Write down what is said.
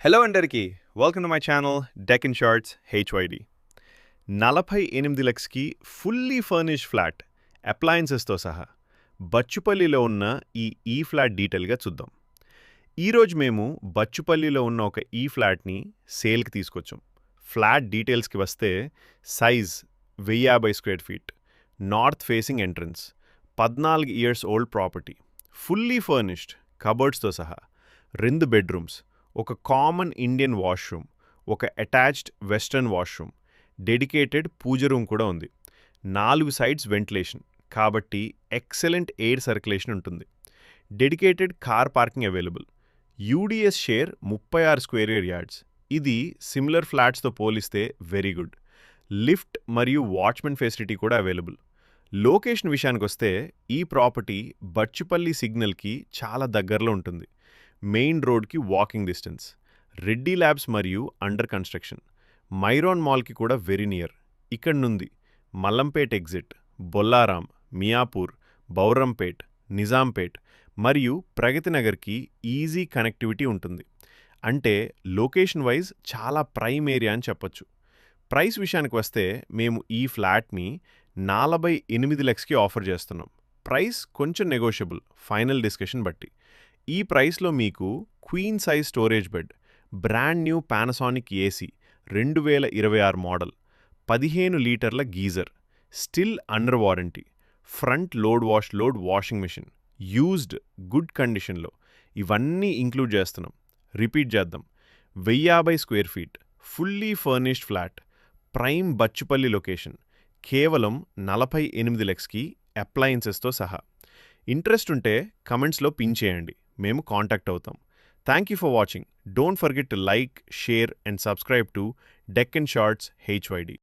Hello అందరికీ welcome to my channel Deccan shorts HYD 48 లక్షకి fully furnished flat అప్లయన్సెస్తో సహా బచ్చుపల్లిలో ఉన్న ఈ ఫ్లాట్ డీటెయిల్గా చూద్దాం. ఈరోజు మేము బచ్చుపల్లిలో ఉన్న ఒక ఈ ఫ్లాట్ని సేల్కి తీసుకొచ్చాం. ఫ్లాట్ డీటెయిల్స్కి వస్తే size 1050 square feet, north facing entrance, 14 years old property, fully furnished కబర్డ్స్తో సహా, 2 బెడ్రూమ్స్, ఒక కామన్ ఇండియన్ వాష్రూమ్, ఒక attached western washroom, dedicated puja room కూడా ఉంది. 4 సైడ్స్ వెంటిలేషన్ కాబట్టి ఎక్సలెంట్ ఎయిర్ సర్క్యులేషన్ ఉంటుంది. Dedicated car parking available. UDS share 36 square yards. ఇది similar ఫ్లాట్స్తో పోలిస్తే వెరీ గుడ్. లిఫ్ట్ మరియు వాచ్మెన్ ఫెసిలిటీ కూడా అవైలబుల్. లొకేషన్ విషయానికి వస్తే ఈ ప్రాపర్టీ బచ్చుపల్లి సిగ్నల్కి చాలా దగ్గరలో ఉంటుంది. మెయిన్ రోడ్కి వాకింగ్ డిస్టెన్స్. రెడ్డి ల్యాబ్స్ మరియు అండర్ కన్స్ట్రక్షన్. మైరాన్ మాల్కి కూడా వెరీ నియర్. ఇక్కడ నుండి మల్లంపేట్ ఎగ్జిట్, బొల్లారాం, మియాపూర్, బౌరంపేట్, నిజాంపేట్ మరియు ప్రగతి నగర్కి ఈజీ కనెక్టివిటీ ఉంటుంది. అంటే లొకేషన్ వైజ్ చాలా ప్రైమ్ ఏరియా అని చెప్పొచ్చు. ప్రైస్ విషయానికి వస్తే మేము ఈ ఫ్లాట్ని 48 లక్షకి ఆఫర్ చేస్తున్నాం. ప్రైస్ కొంచెం నెగోషియబుల్ ఫైనల్ డిస్కషన్ బట్టి. ఈ ప్రైస్లో మీకు queen size storage bed, brand new Panasonic AC 2026 model, 15 లీటర్ల geyser, still under warranty, front load washing machine, used good కండిషన్లో ఇవన్నీ ఇంక్లూడ్ చేస్తున్నాం. రిపీట్ చేద్దాం. 1050 square feet, fully furnished flat, prime Bachupally location, కేవలం 48 లక్షకి అప్లయన్సెస్తో సహా. ఇంట్రెస్ట్ ఉంటే కమెంట్స్లో పిన్ చేయండి, మేము కాంటాక్ట్ అవుతాం. Thank you for watching. Don't forget to like, share and subscribe to Deccan shorts HYD.